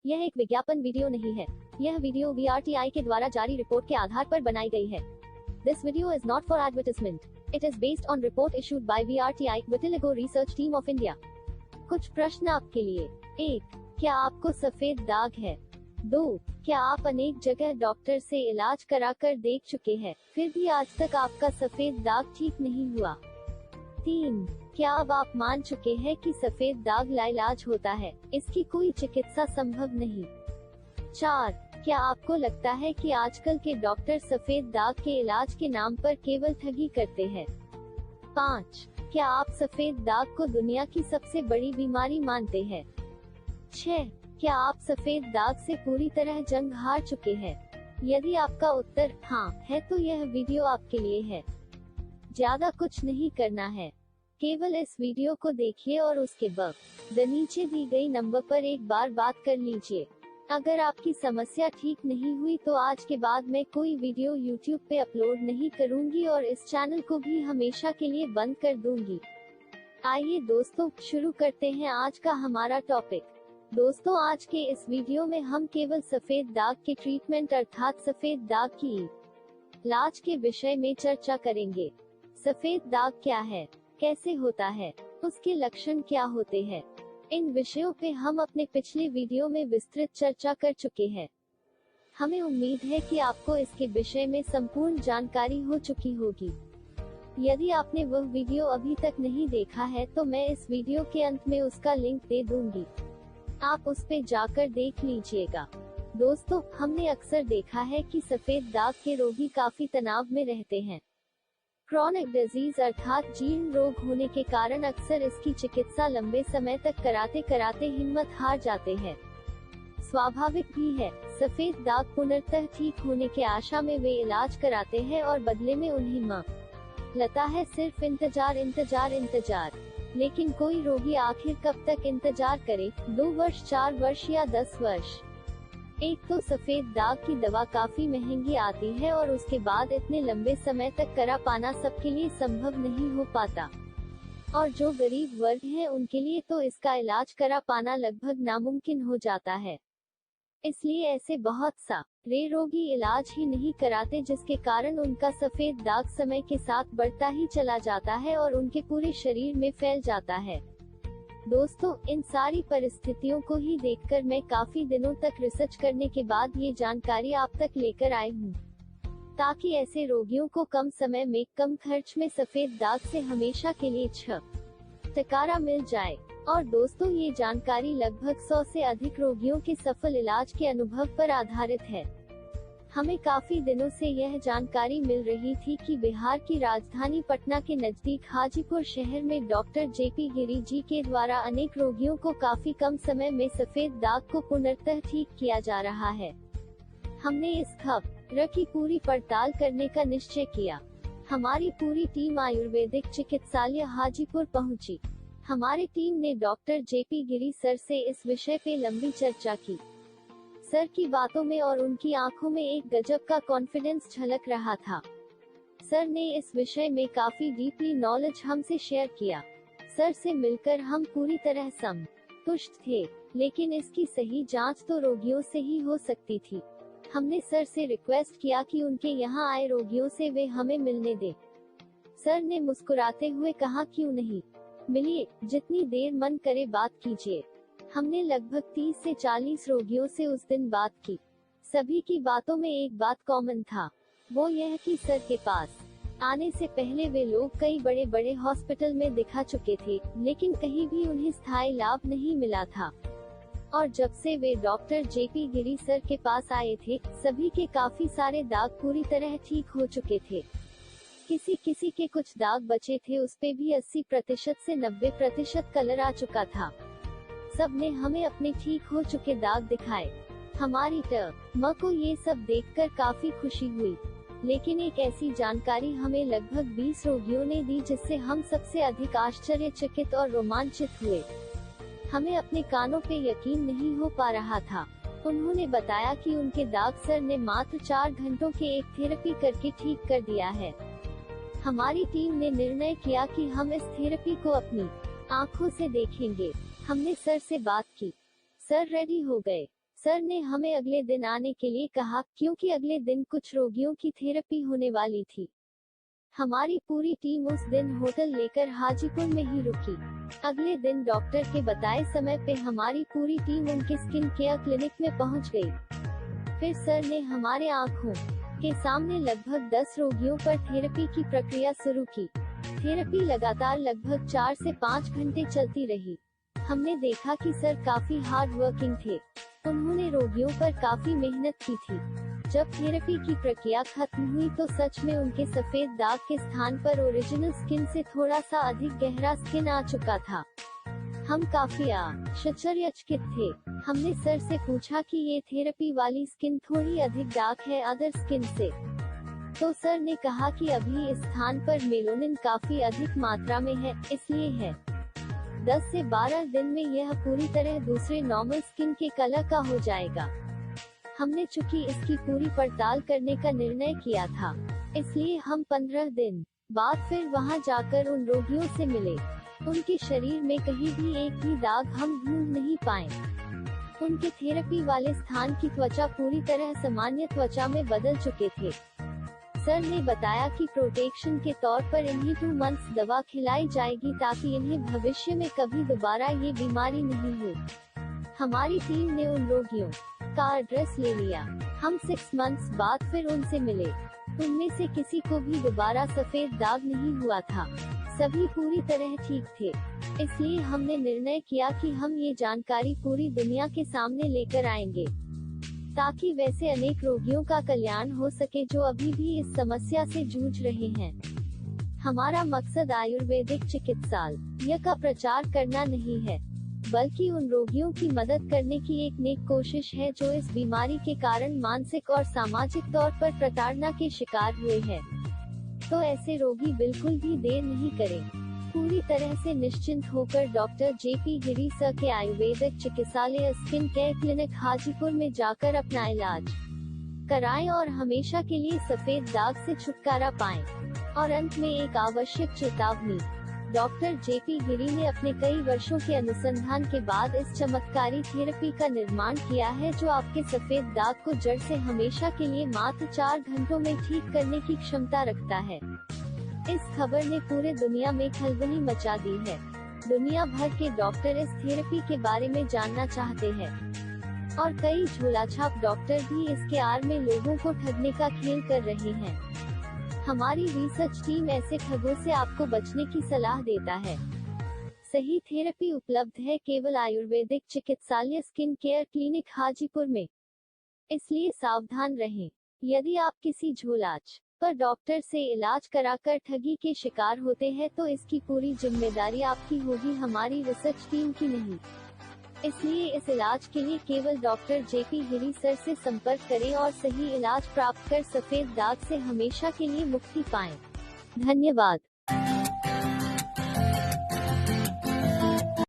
यह एक विज्ञापन वीडियो नहीं है। यह वीडियो VRTI के द्वारा जारी रिपोर्ट के आधार पर बनाई गई है। This video is not for advertisement. It is based on report issued by VRTI, Vitiligo Research Team of India. कुछ प्रश्न आपके लिए। 1. क्या आपको सफेद दाग है? 2. क्या आप अनेक जगह डॉक्टर से इलाज कराकर देख चुके हैं, फिर भी आज तक आपका सफेद दाग ठीक नहीं हुआ? 3. क्या अब आप मान चुके हैं कि सफेद दाग लाइलाज होता है, इसकी कोई चिकित्सा संभव नहीं? 4. क्या आपको लगता है कि आजकल के डॉक्टर सफेद दाग के इलाज के नाम पर केवल ठगी करते हैं? 5. क्या आप सफेद दाग को दुनिया की सबसे बड़ी बीमारी मानते हैं? 6. क्या आप सफेद दाग से पूरी तरह जंग हार चुके हैं? यदि आपका उत्तर हाँ है तो यह वीडियो आपके लिए है। ज्यादा कुछ नहीं करना है, केवल इस वीडियो को देखिए और उसके बाद नीचे दी गई नंबर पर एक बार बात कर लीजिए। अगर आपकी समस्या ठीक नहीं हुई तो आज के बाद मैं कोई वीडियो YouTube पे अपलोड नहीं करूंगी और इस चैनल को भी हमेशा के लिए बंद कर दूंगी। आइए दोस्तों, शुरू करते हैं आज का हमारा टॉपिक। दोस्तों, आज के इस वीडियो में हम केवल सफेद दाग के ट्रीटमेंट अर्थात सफेद दाग की इलाज के विषय में चर्चा करेंगे। सफेद दाग क्या है, कैसे होता है, उसके लक्षण क्या होते हैं, इन विषयों पे हम अपने पिछले वीडियो में विस्तृत चर्चा कर चुके हैं। हमें उम्मीद है कि आपको इसके विषय में संपूर्ण जानकारी हो चुकी होगी। यदि आपने वह वीडियो अभी तक नहीं देखा है तो मैं इस वीडियो के अंत में उसका लिंक दे दूंगी, आप उस पे जाकर देख लीजिएगा। दोस्तों, हमने अक्सर देखा है कि सफेद दाग के रोगी काफी तनाव में रहते हैं। क्रॉनिक डिजीज अर्थात जीर्ण रोग होने के कारण अक्सर इसकी चिकित्सा लंबे समय तक कराते कराते हिम्मत हार जाते हैं। स्वाभाविक भी है, सफेद दाग पुनर्तः ठीक होने के आशा में वे इलाज कराते हैं और बदले में उन्हें मिलता है सिर्फ इंतजार। लेकिन कोई रोगी आखिर कब तक इंतजार करे? 2 वर्ष, 4 वर्ष या 10 वर्ष? एक तो सफेद दाग की दवा काफी महंगी आती है और उसके बाद इतने लंबे समय तक करा पाना सबके लिए संभव नहीं हो पाता, और जो गरीब वर्ग है उनके लिए तो इसका इलाज करा पाना लगभग नामुमकिन हो जाता है। इसलिए ऐसे बहुत सारे रोगी इलाज ही नहीं कराते, जिसके कारण उनका सफेद दाग समय के साथ बढ़ता ही चला जाता है और उनके पूरे शरीर में फैल जाता है। दोस्तों, इन सारी परिस्थितियों को ही देखकर मैं काफी दिनों तक रिसर्च करने के बाद ये जानकारी आप तक लेकर आई हूँ, ताकि ऐसे रोगियों को कम समय में कम खर्च में सफेद दाग से हमेशा के लिए छुटकारा मिल जाए। और दोस्तों, ये जानकारी लगभग 100 से अधिक रोगियों के सफल इलाज के अनुभव पर आधारित है। हमें काफी दिनों से यह जानकारी मिल रही थी कि बिहार की राजधानी पटना के नजदीक हाजीपुर शहर में डॉक्टर JP गिरी जी के द्वारा अनेक रोगियों को काफी कम समय में सफेद दाग को पुनर्तः ठीक किया जा रहा है। हमने इस खबर की पूरी पड़ताल करने का निश्चय किया। हमारी पूरी टीम आयुर्वेदिक चिकित्सालय हाजीपुर पहुंची। हमारी टीम ने डॉक्टर JP गिरी सर से इस विषय पे लंबी चर्चा की। सर की बातों में और उनकी आंखों में एक गजब का कॉन्फिडेंस झलक रहा था। सर ने इस विषय में काफी डीपली नॉलेज हमसे शेयर किया। सर से मिलकर हम पूरी तरह संतुष्ट थे, लेकिन इसकी सही जांच तो रोगियों से ही हो सकती थी। हमने सर से रिक्वेस्ट किया कि उनके यहाँ आए रोगियों से वे हमें मिलने दें। सर ने मुस्कुराते हुए कहा, क्यों नहीं, मिलिए, जितनी देर मन करे बात कीजिए। हमने लगभग 30 से 40 रोगियों से उस दिन बात की। सभी की बातों में एक बात कॉमन था, वो यह कि सर के पास आने से पहले वे लोग कई बड़े बड़े हॉस्पिटल में दिखा चुके थे, लेकिन कहीं भी उन्हें स्थायी लाभ नहीं मिला था। और जब से वे डॉक्टर JP गिरी सर के पास आए थे, सभी के काफी सारे दाग पूरी तरह ठीक हो चुके थे। किसी के कुछ दाग बचे थे, उस पे भी 80% से 90% कलर आ चुका था। सब ने हमें अपने ठीक हो चुके दाग दिखाए। हमारी टीम को ये सब देखकर काफी खुशी हुई, लेकिन एक ऐसी जानकारी हमें लगभग 20 रोगियों ने दी जिससे हम सबसे अधिक आश्चर्यचकित और रोमांचित हुए। हमें अपने कानों पे यकीन नहीं हो पा रहा था। उन्होंने बताया कि उनके दाग सर ने मात्र 4 घंटों के एक थेरेपी करके ठीक कर दिया है। हमारी टीम ने निर्णय किया कि हम इस थेरेपी को अपनी आंखों से देखेंगे। हमने सर से बात की, सर रेडी हो गए। सर ने हमें अगले दिन आने के लिए कहा, क्योंकि अगले दिन कुछ रोगियों की थेरेपी होने वाली थी। हमारी पूरी टीम उस दिन होटल लेकर हाजीपुर में ही रुकी। अगले दिन डॉक्टर के बताए समय पे हमारी पूरी टीम उनके स्किन केयर क्लिनिक में पहुंच गई। फिर सर ने हमारे आंखों के सामने लगभग 10 रोगियों पर थेरेपी की प्रक्रिया शुरू की। थेरेपी लगातार लगभग 4 से 5 घंटे चलती रही। हमने देखा कि सर काफी हार्ड वर्किंग थे। उन्होंने रोगियों पर काफी मेहनत की थी। जब थेरेपी की प्रक्रिया खत्म हुई तो सच में उनके सफेद दाग के स्थान पर ओरिजिनल स्किन से थोड़ा सा अधिक गहरा स्किन आ चुका था। हम काफी आश्चर्यचकित थे। हमने सर से पूछा कि ये थेरेपी वाली स्किन थोड़ी अधिक डार्क है अदर स्किन से। तो सर ने कहा कि अभी इस स्थान पर मेलानिन काफी अधिक मात्रा में है, इसलिए है 10 से 12 दिन में यह पूरी तरह दूसरे नॉर्मल स्किन के कलर का हो जाएगा। हमने चूंकि इसकी पूरी पड़ताल करने का निर्णय किया था, इसलिए हम 15 दिन बाद फिर वहां जाकर उन रोगियों से मिले। उनके शरीर में कहीं भी एक भी दाग हम ढूंढ नहीं पाए। उनके थेरेपी वाले स्थान की त्वचा पूरी तरह सामान्य त्वचा में बदल चुके थे। सर ने बताया कि प्रोटेक्शन के तौर पर इन्हें 2 मंथ्स दवा खिलाई जाएगी ताकि इन्हें भविष्य में कभी दोबारा ये बीमारी नहीं हो। हमारी टीम ने उन रोगियों का एड्रेस ले लिया। हम 6 मंथ्स बाद फिर उनसे मिले। उनमें से किसी को भी दोबारा सफेद दाग नहीं हुआ था। सभी पूरी तरह ठीक थे। इसलिए हमने निर्णय किया कि हम ये जानकारी पूरी दुनिया के सामने लेकर आएंगे, ताकि वैसे अनेक रोगियों का कल्याण हो सके जो अभी भी इस समस्या से जूझ रहे हैं। हमारा मकसद आयुर्वेदिक चिकित्सालय का प्रचार करना नहीं है, बल्कि उन रोगियों की मदद करने की एक नेक कोशिश है जो इस बीमारी के कारण मानसिक और सामाजिक तौर पर प्रताड़ना के शिकार हुए हैं। तो ऐसे रोगी बिल्कुल भी देर नहीं करें। पूरी तरह से निश्चिंत होकर डॉक्टर जेपी गिरी सर के आयुर्वेदिक चिकित्सालय स्किन केयर क्लिनिक हाजीपुर में जाकर अपना इलाज कराएं और हमेशा के लिए सफेद दाग से छुटकारा पाएं। और अंत में एक आवश्यक चेतावनी, डॉक्टर जेपी गिरी ने अपने कई वर्षों के अनुसंधान के बाद इस चमत्कारी थेरेपी का निर्माण किया है जो आपके सफेद दाग को जड़ से हमेशा के लिए मात्र 4 घंटों में ठीक करने की क्षमता रखता है। इस खबर ने पूरे दुनिया में खलबली मचा दी है। दुनिया भर के डॉक्टर इस थेरेपी के बारे में जानना चाहते हैं और कई झोलाछाप डॉक्टर भी इसके आड़ में लोगों को ठगने का खेल कर रहे हैं। हमारी रिसर्च टीम ऐसे ठगों से आपको बचने की सलाह देता है। सही थेरेपी उपलब्ध है केवल आयुर्वेदिक चिकित्सालय स्किन केयर क्लिनिक हाजीपुर में, इसलिए सावधान रहें। यदि आप किसी झोलाछ पर डॉक्टर से इलाज कराकर ठगी के शिकार होते हैं तो इसकी पूरी जिम्मेदारी आपकी होगी, हमारी रिसर्च टीम की नहीं। इसलिए इस इलाज के लिए केवल डॉक्टर जेपी गिरी सर से संपर्क करें और सही इलाज प्राप्त कर सफेद दाग से हमेशा के लिए मुक्ति पाएं। धन्यवाद।